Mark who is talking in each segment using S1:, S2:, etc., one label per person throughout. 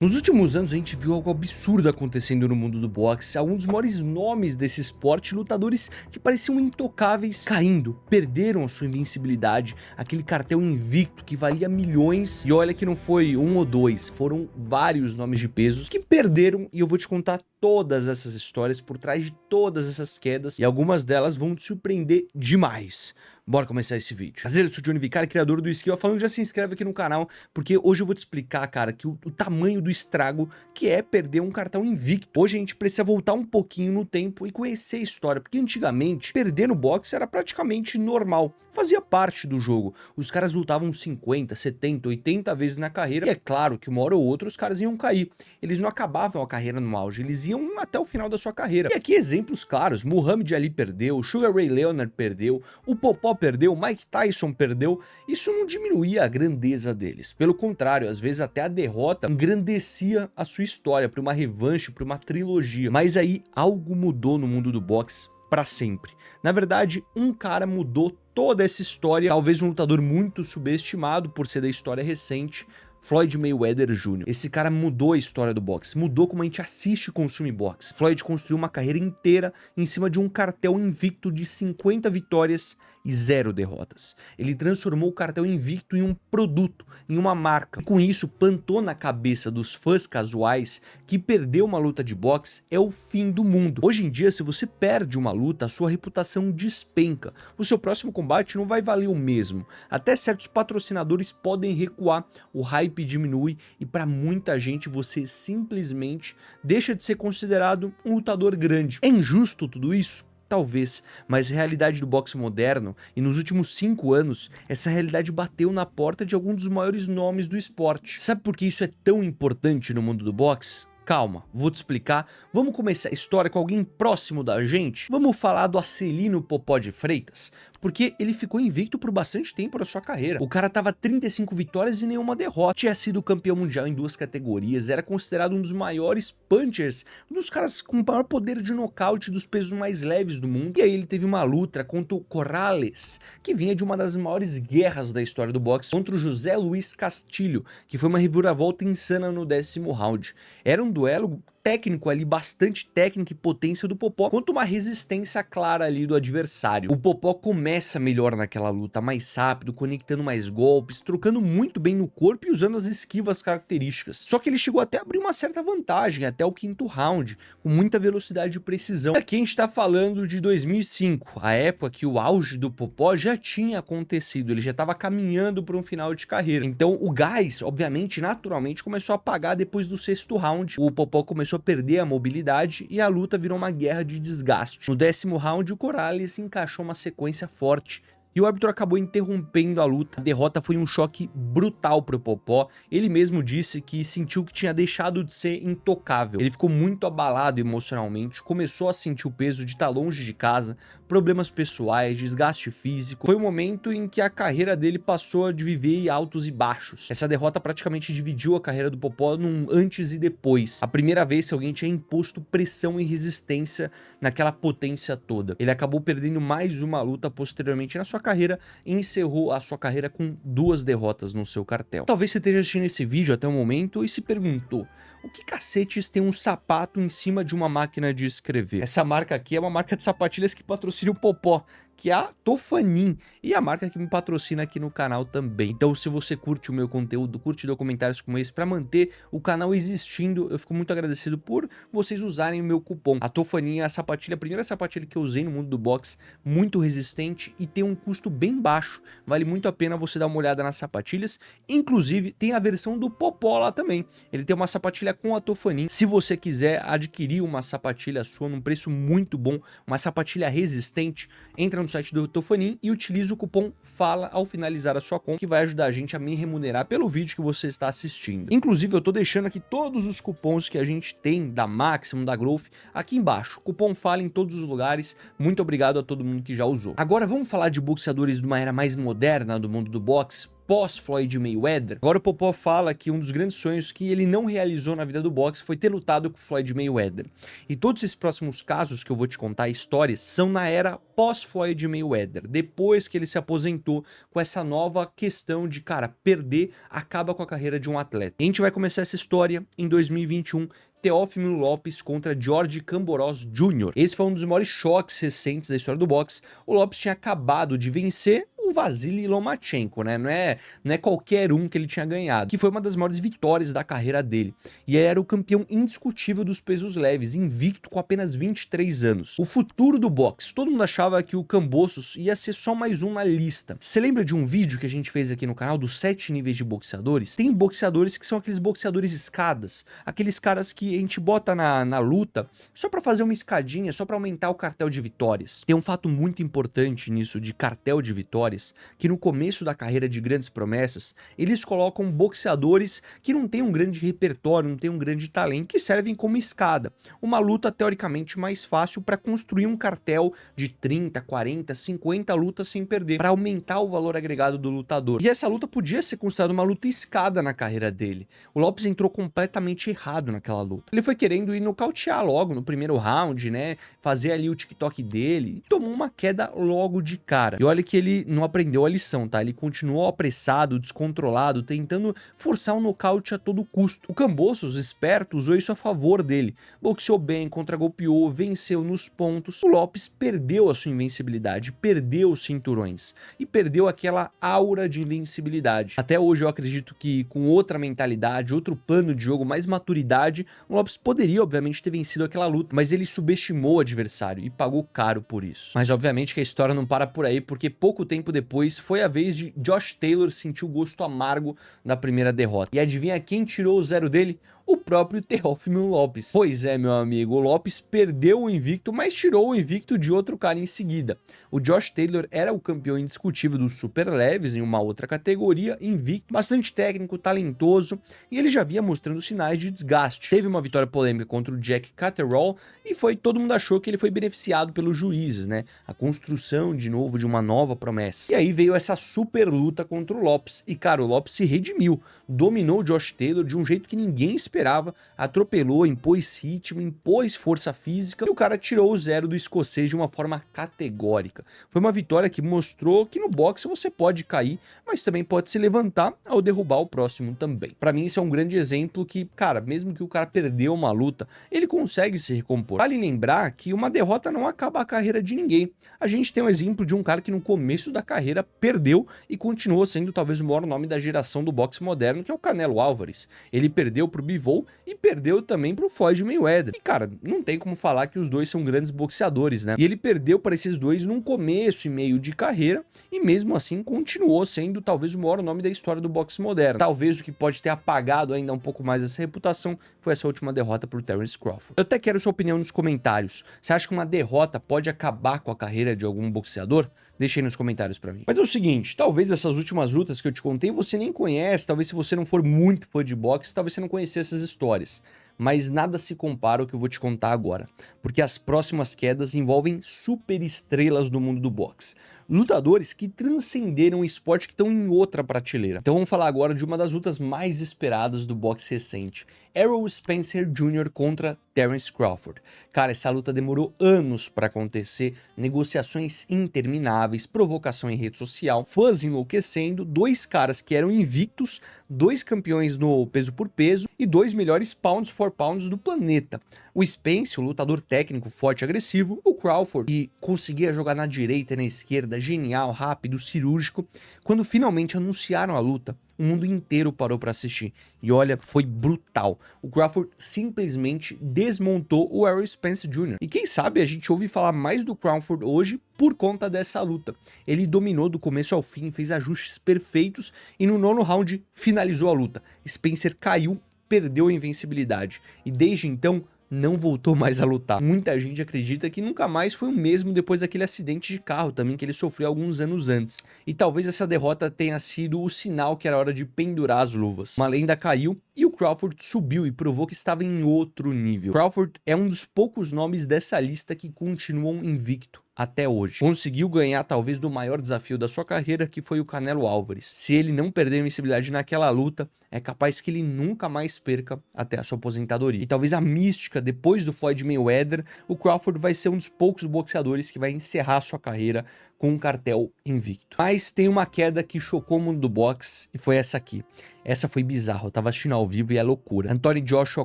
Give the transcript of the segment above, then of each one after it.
S1: Nos últimos anos a gente viu algo absurdo acontecendo no mundo do boxe, alguns dos maiores nomes desse esporte, lutadores que pareciam intocáveis, caindo, perderam a sua invencibilidade, aquele cartel invicto que valia milhões, e olha que não foi um ou dois, foram vários nomes de pesos que perderam, e eu vou te contar todas essas histórias por trás de todas essas quedas, e algumas delas vão te surpreender demais. Bora começar esse vídeo. Prazer, eu sou o Johnny Vicari, criador do Skill. Falando, já se inscreve aqui no canal, porque hoje eu vou te explicar, cara, que o tamanho do estrago que é perder um cartão invicto. Hoje a gente precisa voltar um pouquinho no tempo e conhecer a história, porque antigamente, perder no boxe era praticamente normal, fazia parte do jogo. Os caras lutavam 50, 70, 80 vezes na carreira, e é claro que uma hora ou outra os caras iam cair. Eles não acabavam a carreira no auge, eles iam até o final da sua carreira. E aqui exemplos claros: Muhammad Ali perdeu, Sugar Ray Leonard perdeu, o Popó perdeu, Mike Tyson perdeu. Isso não diminuía a grandeza deles, pelo contrário, às vezes até a derrota engrandecia a sua história para uma revanche, para uma trilogia. Mas aí algo mudou no mundo do boxe para sempre. Na verdade, um cara mudou toda essa história, talvez um lutador muito subestimado por ser da história recente, Floyd Mayweather Jr. Esse cara mudou a história do boxe, mudou como a gente assiste e consome boxe. Floyd construiu uma carreira inteira em cima de um cartel invicto de 50 vitórias e 0 derrotas. Ele transformou o cartel invicto em um produto, em uma marca. E com isso, plantou na cabeça dos fãs casuais que perder uma luta de boxe é o fim do mundo. Hoje em dia, se você perde uma luta, a sua reputação despenca. O seu próximo combate não vai valer o mesmo. Até certos patrocinadores podem recuar, o hype diminui e para muita gente você simplesmente deixa de ser considerado um lutador grande. É injusto tudo isso? Talvez, mas a realidade do boxe moderno, e nos últimos 5 anos, essa realidade bateu na porta de alguns dos maiores nomes do esporte. Sabe por que isso é tão importante no mundo do boxe? Calma, vou te explicar. Vamos começar a história com alguém próximo da gente? Vamos falar do Acelino Popó de Freitas, porque ele ficou invicto por bastante tempo na sua carreira. O cara tava 35 vitórias e nenhuma derrota, tinha sido campeão mundial em 2 categorias, era considerado um dos maiores punchers, um dos caras com o maior poder de nocaute dos pesos mais leves do mundo. E aí ele teve uma luta contra o Corrales, que vinha de uma das maiores guerras da história do boxe, contra o José Luiz Castilho, que foi uma reviravolta insana no 10º round. Era um duelo técnico ali, bastante técnica e potência do Popó, contra uma resistência clara ali do adversário. O Popó começa melhor naquela luta, mais rápido, conectando mais golpes, trocando muito bem no corpo e usando as esquivas características. Só que ele chegou até a abrir uma certa vantagem, até o 5º round, com muita velocidade e precisão. E aqui a gente tá falando de 2005, a época que o auge do Popó já tinha acontecido, ele já estava caminhando para um final de carreira. Então o gás, obviamente, naturalmente, começou a apagar depois do 6º round. O Popó começou a perder a mobilidade e a luta virou uma guerra de desgaste. No 10º round, o Corrales encaixou uma sequência forte e o árbitro acabou interrompendo a luta. A derrota foi um choque brutal pro Popó. Ele mesmo disse que sentiu que tinha deixado de ser intocável. Ele ficou muito abalado emocionalmente, começou a sentir o peso de estar longe de casa, problemas pessoais, desgaste físico. Foi um momento em que a carreira dele passou de viver altos e baixos. Essa derrota praticamente dividiu a carreira do Popó num antes e depois. A primeira vez que alguém tinha imposto pressão e resistência naquela potência toda. Ele acabou perdendo mais uma luta posteriormente na sua carreira e encerrou a sua carreira com 2 derrotas no seu cartel. Talvez você esteja assistindo esse vídeo até o momento e se perguntou: o que cacetes tem um sapato em cima de uma máquina de escrever? Essa marca aqui é uma marca de sapatilhas que patrocina o Popó, que é a Tofanin, e a marca que me patrocina aqui no canal também. Então, se você curte o meu conteúdo, curte documentários como esse para manter o canal existindo, eu fico muito agradecido por vocês usarem o meu cupom. A Tofanin é a primeira sapatilha que eu usei no mundo do boxe, muito resistente e tem um custo bem baixo. Vale muito a pena você dar uma olhada nas sapatilhas. Inclusive, tem a versão do Popó lá também. Ele tem uma sapatilha com a Tofanin. Se você quiser adquirir uma sapatilha sua num preço muito bom, uma sapatilha resistente, entra no site do Tofanin e utiliza o cupom FALA ao finalizar a sua compra, que vai ajudar a gente a me remunerar pelo vídeo que você está assistindo. Inclusive, eu tô deixando aqui todos os cupons que a gente tem da Maximum, da Growth, aqui embaixo. Cupom FALA em todos os lugares. Muito obrigado a todo mundo que já usou. Agora vamos falar de boxeadores de uma era mais moderna do mundo do boxe. pós-Floyd Mayweather. Agora o Popó fala que um dos grandes sonhos que ele não realizou na vida do boxe foi ter lutado com Floyd Mayweather. E todos esses próximos casos que eu vou te contar, histórias, são na era pós-Floyd Mayweather, depois que ele se aposentou, com essa nova questão de, cara, perder acaba com a carreira de um atleta. E a gente vai começar essa história em 2021, Teófimo Lopes contra George Kamboros Jr. Esse foi um dos maiores choques recentes da história do boxe. O Lopes tinha acabado de vencer o Vasily Lomachenko, né? Não é qualquer um que ele tinha ganhado, que foi uma das maiores vitórias da carreira dele. E era o campeão indiscutível dos pesos leves, invicto com apenas 23 anos. O futuro do boxe, todo mundo achava que o Kambosos ia ser só mais um na lista. Você lembra de um vídeo que a gente fez aqui no canal dos 7 níveis de boxeadores? Tem boxeadores que são aqueles boxeadores escadas, aqueles caras que a gente bota na luta só pra fazer uma escadinha, só pra aumentar o cartel de vitórias. Tem um fato muito importante nisso de cartel de vitórias, que no começo da carreira de grandes promessas, eles colocam boxeadores que não têm um grande repertório, não têm um grande talento, que servem como escada. Uma luta teoricamente mais fácil para construir um cartel de 30, 40, 50 lutas sem perder, para aumentar o valor agregado do lutador. E essa luta podia ser considerada uma luta escada na carreira dele. O Lopes entrou completamente errado naquela luta. Ele foi querendo ir nocautear logo no primeiro round, né? Fazer ali o TikTok dele, e tomou uma queda logo de cara. E olha que ele não aprendeu a lição, tá? Ele continuou apressado, descontrolado, tentando forçar um nocaute a todo custo. O Kambosos, esperto, usou isso a favor dele. Boxeou bem, contragolpeou, venceu nos pontos. O Lopes perdeu a sua invencibilidade, perdeu os cinturões e perdeu aquela aura de invencibilidade. Até hoje eu acredito que com outra mentalidade, outro plano de jogo, mais maturidade, o Lopes poderia obviamente ter vencido aquela luta, mas ele subestimou o adversário e pagou caro por isso. Mas obviamente que a história não para por aí, porque pouco tempo depois foi a vez de Josh Taylor sentir o gosto amargo da primeira derrota. E adivinha quem tirou o zero dele? O próprio Teófimo Lopes. Pois é, meu amigo, o Lopes perdeu o invicto, mas tirou o invicto de outro cara em seguida. O Josh Taylor era o campeão indiscutível dos super leves em uma outra categoria, invicto, bastante técnico, talentoso, e ele já vinha mostrando sinais de desgaste. Teve uma vitória polêmica contra o Jack Catterall e todo mundo achou que ele foi beneficiado pelos juízes, né? A construção de novo de uma nova promessa. E aí veio essa super luta contra o Lopes, e cara, o Lopes se redimiu, dominou o Josh Taylor de um jeito que ninguém esperava, atropelou, impôs ritmo, impôs força física, e o cara tirou o zero do escocês de uma forma categórica. Foi uma vitória que mostrou que no boxe você pode cair, mas também pode se levantar ao derrubar o próximo também. Pra mim isso é um grande exemplo que, cara, mesmo que o cara perdeu uma luta, ele consegue se recompor. Vale lembrar que uma derrota não acaba a carreira de ninguém. A gente tem um exemplo de um cara que no começo da carreira perdeu e continuou sendo talvez o maior nome da geração do boxe moderno, que é o Canelo Álvares. Ele perdeu pro Bivol e perdeu também pro Floyd Mayweather. E cara, não tem como falar que os dois são grandes boxeadores, né? E ele perdeu para esses dois num começo e meio de carreira e mesmo assim continuou sendo talvez o maior nome da história do boxe moderno. Talvez o que pode ter apagado ainda um pouco mais essa reputação foi essa última derrota pro Terence Crawford. Eu até quero sua opinião nos comentários. Você acha que uma derrota pode acabar com a carreira de algum boxeador? Deixa aí nos comentários pra mim. Mas é o seguinte, talvez essas últimas lutas que eu te contei você nem conhece, talvez se você não for muito fã de boxe, talvez você não conheça essas histórias. Mas nada se compara ao que eu vou te contar agora, porque as próximas quedas envolvem super estrelas do mundo do boxe. Lutadores que transcenderam o esporte, que estão em outra prateleira. Então vamos falar agora de uma das lutas mais esperadas do boxe recente. Errol Spencer Jr. contra Terence Crawford. Cara, essa luta demorou anos para acontecer, negociações intermináveis, provocação em rede social, fãs enlouquecendo, dois caras que eram invictos, dois campeões no peso por peso e dois melhores pounds for pounds do planeta. O Spence, o lutador técnico, forte e agressivo, o Crawford, que conseguia jogar na direita e na esquerda, genial, rápido, cirúrgico. Quando finalmente anunciaram a luta, o mundo inteiro parou para assistir. E olha, foi brutal. O Crawford simplesmente desmontou o Errol Spence Jr. E quem sabe a gente ouve falar mais do Crawford hoje por conta dessa luta. Ele dominou do começo ao fim, fez ajustes perfeitos e no nono round finalizou a luta. Spencer caiu, perdeu a invencibilidade e desde então não voltou mais a lutar. Muita gente acredita que nunca mais foi o mesmo depois daquele acidente de carro também que ele sofreu alguns anos antes. E talvez essa derrota tenha sido o sinal que era hora de pendurar as luvas. Uma lenda caiu e o Crawford subiu e provou que estava em outro nível. Crawford é um dos poucos nomes dessa lista que continuam invicto até hoje. Conseguiu ganhar talvez do maior desafio da sua carreira, que foi o Canelo Álvares. Se ele não perder a invencibilidade naquela luta, é capaz que ele nunca mais perca até a sua aposentadoria. E talvez a mística, depois do Floyd Mayweather, o Crawford vai ser um dos poucos boxeadores que vai encerrar sua carreira com um cartel invicto. Mas tem uma queda que chocou o mundo do boxe, e foi essa aqui. Essa foi bizarra, eu tava assistindo ao vivo e é loucura. Anthony Joshua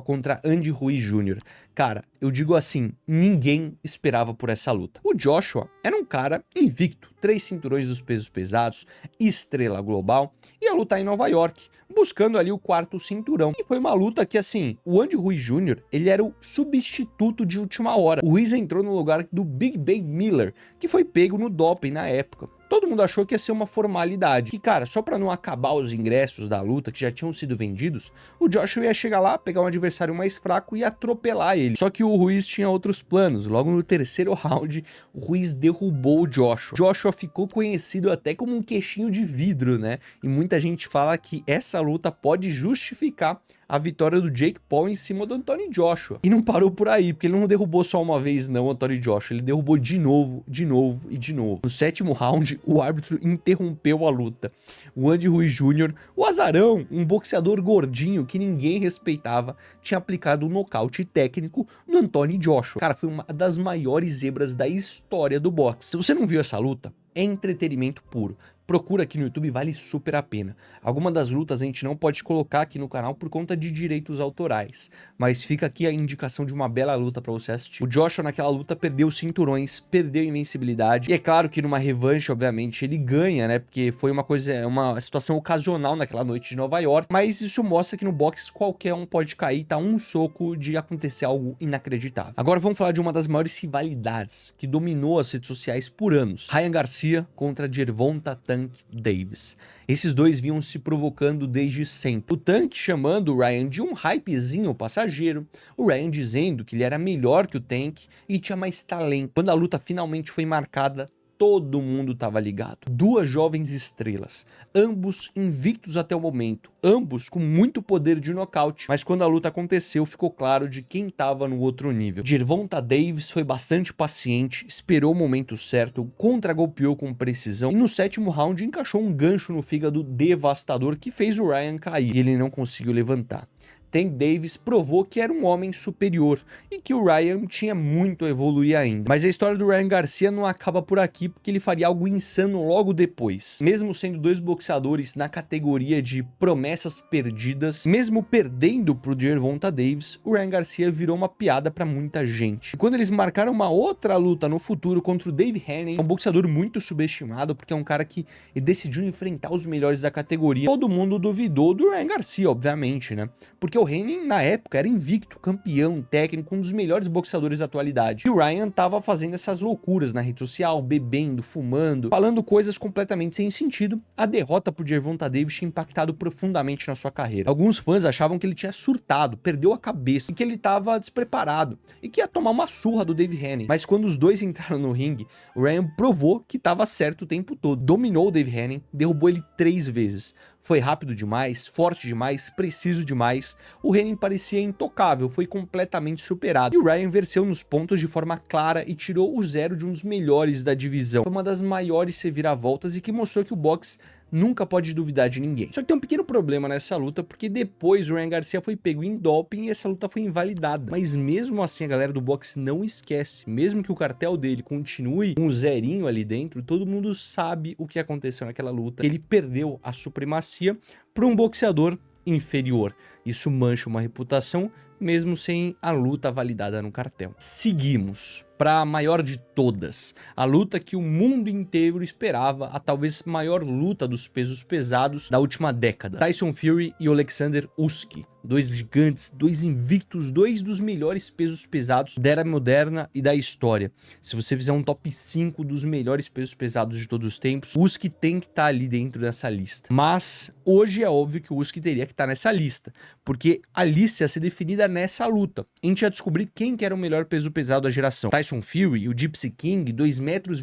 S1: contra Andy Ruiz Jr. Cara, eu digo assim, ninguém esperava por essa luta. O Joshua era um cara invicto, 3 cinturões dos pesos pesados, estrela global, ia lutar em Nova York, buscando ali o 4º cinturão. E foi uma luta que, assim, o Andy Ruiz Jr., ele era o substituto de última hora. O Ruiz entrou no lugar do Big Baby Miller, que foi pego no doping na época. Todo mundo achou que ia ser uma formalidade. Que, cara, só pra não acabar os ingressos da luta que já tinham sido vendidos, o Joshua ia chegar lá, pegar um adversário mais fraco e atropelar ele. Só que o Ruiz tinha outros planos. Logo no 3º round, o Ruiz derrubou o Joshua. Joshua ficou conhecido até como um queixinho de vidro, né? E muita gente fala que essa luta pode justificar a vitória do Jake Paul em cima do Anthony Joshua. E não parou por aí, porque ele não derrubou só uma vez não o Anthony Joshua, ele derrubou de novo, de novo e de novo. No 7º round, o árbitro interrompeu a luta. O Andy Ruiz Jr., o azarão, um boxeador gordinho que ninguém respeitava, tinha aplicado um nocaute técnico no Anthony Joshua. Cara, foi uma das maiores zebras da história do boxe. Se você não viu essa luta, é entretenimento puro. Procura aqui no YouTube, vale super a pena. Alguma das lutas a gente não pode colocar aqui no canal por conta de direitos autorais, mas fica aqui a indicação de uma bela luta pra você assistir. O Joshua naquela luta perdeu os cinturões, perdeu a invencibilidade, e é claro que numa revanche, obviamente, ele ganha, né, porque foi uma situação ocasional naquela noite de Nova York, mas isso mostra que no boxe qualquer um pode cair, tá um soco de acontecer algo inacreditável. Agora vamos falar de uma das maiores rivalidades que dominou as redes sociais por anos. Ryan Garcia contra Gervonta Tank Davis. Esses dois vinham se provocando desde sempre. O Tank chamando o Ryan de um hypezinho passageiro, o Ryan dizendo que ele era melhor que o Tank e tinha mais talento. Quando a luta finalmente foi marcada, todo mundo estava ligado. Duas jovens estrelas, ambos invictos até o momento, ambos com muito poder de nocaute, mas quando a luta aconteceu ficou claro de quem estava no outro nível. Gervonta Davis foi bastante paciente, esperou o momento certo, contra-golpeou com precisão e no 7º round encaixou um gancho no fígado devastador que fez o Ryan cair e ele não conseguiu levantar. Tank Davis provou que era um homem superior e que o Ryan tinha muito a evoluir ainda. Mas a história do Ryan Garcia não acaba por aqui, porque ele faria algo insano logo depois. Mesmo sendo dois boxeadores na categoria de promessas perdidas, mesmo perdendo pro Gervonta Davis, o Ryan Garcia virou uma piada pra muita gente. E quando eles marcaram uma outra luta no futuro contra o Dave Haney, um boxeador muito subestimado, porque é um cara que decidiu enfrentar os melhores da categoria, todo mundo duvidou do Ryan Garcia, obviamente, né? Porque o Haney, na época, era invicto, campeão, técnico, um dos melhores boxeadores da atualidade. E o Ryan tava fazendo essas loucuras na rede social, bebendo, fumando, falando coisas completamente sem sentido. A derrota pro Gervonta Davis tinha impactado profundamente na sua carreira. Alguns fãs achavam que ele tinha surtado, perdeu a cabeça, e que ele tava despreparado, e que ia tomar uma surra do Dave Haney. Mas quando os dois entraram no ringue, o Ryan provou que tava certo o tempo todo. Dominou o Dave Haney, derrubou ele 3 vezes. Foi rápido demais, forte demais, preciso demais. O Haney parecia intocável, foi completamente superado. E o Ryan venceu nos pontos de forma clara e tirou o 0 de um dos melhores da divisão. Foi uma das maiores reviravoltas e que mostrou que o boxe nunca pode duvidar de ninguém. Só que tem um pequeno problema nessa luta, porque depois o Ryan Garcia foi pego em doping e essa luta foi invalidada. Mas mesmo assim a galera do boxe não esquece, mesmo que o cartel dele continue um zerinho ali dentro, todo mundo sabe o que aconteceu naquela luta. Ele perdeu a supremacia para um boxeador inferior. Isso mancha uma reputação, mesmo sem a luta validada no cartel. Seguimos para a maior de todas, a luta que o mundo inteiro esperava, a talvez maior luta dos pesos pesados da última década. Tyson Fury e Alexander Usyk, dois gigantes, dois invictos, dois dos melhores pesos pesados da era moderna e da história. Se você fizer um top 5 dos melhores pesos pesados de todos os tempos, o Usyk tem que estar ali dentro dessa lista. Mas hoje é óbvio que o Usyk teria que estar nessa lista, porque a lista ia ser definida nessa luta. A gente ia descobrir quem que era o melhor peso pesado da geração. Tyson Tyson Fury, o Gypsy King, 2,6 metros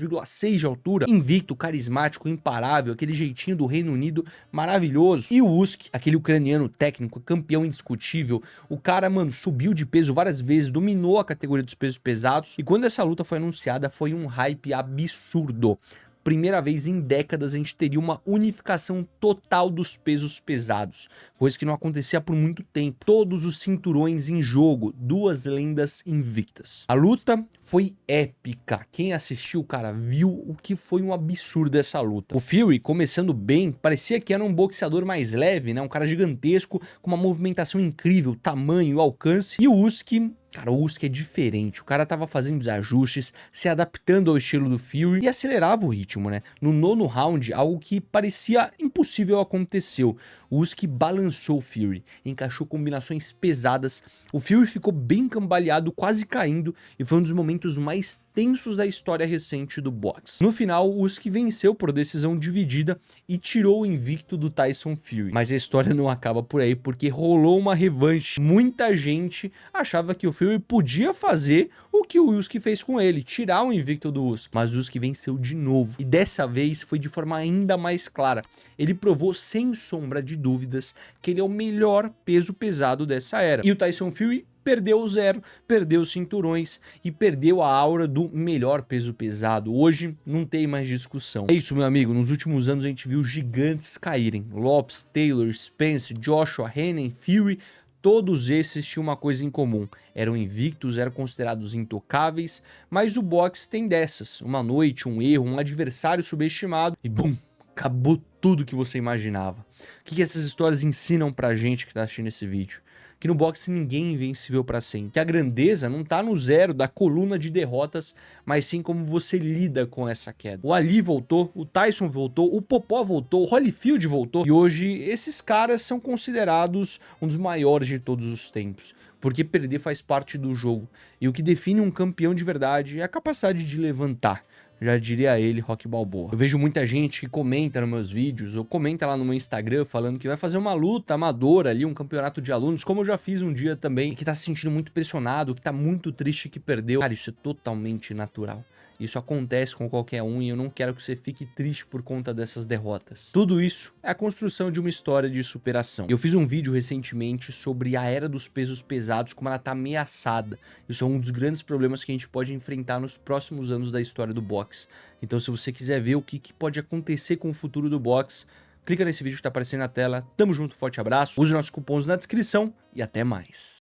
S1: de altura, invicto, carismático, imparável, aquele jeitinho do Reino Unido maravilhoso. E o Usyk, aquele ucraniano técnico, campeão indiscutível, o cara, mano, subiu de peso várias vezes, dominou a categoria dos pesos pesados, e quando essa luta foi anunciada, foi um hype absurdo. Primeira vez em décadas a gente teria uma unificação total dos pesos pesados, coisa que não acontecia por muito tempo. Todos os cinturões em jogo, duas lendas invictas. A luta foi épica. Quem assistiu, cara, viu o que foi um absurdo essa luta. O Fury, começando bem, parecia que era um boxeador mais leve, né? Um cara gigantesco, com uma movimentação incrível, tamanho, alcance. E o Usyk... Cara, o Usyk é diferente, o cara tava fazendo os ajustes, se adaptando ao estilo do Fury e acelerava o ritmo, né? No 9º round, algo que parecia impossível aconteceu. O Usyk balançou o Fury, encaixou combinações pesadas, o Fury ficou bem cambaleado, quase caindo, e foi um dos momentos mais tensos da história recente do boxe. No final, o Usyk venceu por decisão dividida e tirou o invicto do Tyson Fury. Mas a história não acaba por aí, porque rolou uma revanche. Muita gente achava que o Fury podia fazer o que o Usyk fez com ele, tirar o invicto do Usyk. Mas o Usyk venceu de novo, e dessa vez foi de forma ainda mais clara. Ele provou sem sombra de dúvidas que ele é o melhor peso pesado dessa era. E o Tyson Fury perdeu o zero, perdeu os cinturões e perdeu a aura do melhor peso pesado. Hoje não tem mais discussão. É isso, meu amigo, nos últimos anos a gente viu gigantes caírem. Lopes, Taylor, Spence, Joshua, Hennen, Fury, todos esses tinham uma coisa em comum. Eram invictos, eram considerados intocáveis, mas o boxe tem dessas. Uma noite, um erro, um adversário subestimado e bum, acabou tudo que você imaginava. O que essas histórias ensinam pra gente que tá assistindo esse vídeo? Que no boxe ninguém é invencível pra sempre. Que a grandeza não tá no zero da coluna de derrotas, mas sim como você lida com essa queda. O Ali voltou, o Tyson voltou, o Popó voltou, o Holyfield voltou. E hoje esses caras são considerados um dos maiores de todos os tempos. Porque perder faz parte do jogo. E o que define um campeão de verdade é a capacidade de levantar. Já diria ele, Rocky Balboa. Eu vejo muita gente que comenta nos meus vídeos, ou comenta lá no meu Instagram, falando que vai fazer uma luta amadora ali, um campeonato de alunos, como eu já fiz um dia também, e que tá se sentindo muito pressionado, que tá muito triste que perdeu. Cara, isso é totalmente natural. Isso acontece com qualquer um e eu não quero que você fique triste por conta dessas derrotas. Tudo isso é a construção de uma história de superação. Eu fiz um vídeo recentemente sobre a era dos pesos pesados, como ela tá ameaçada. Isso é um dos grandes problemas que a gente pode enfrentar nos próximos anos da história do boxe. Então se você quiser ver o que pode acontecer com o futuro do boxe, clica nesse vídeo que tá aparecendo na tela. Tamo junto, forte abraço, use nossos cupons na descrição e até mais.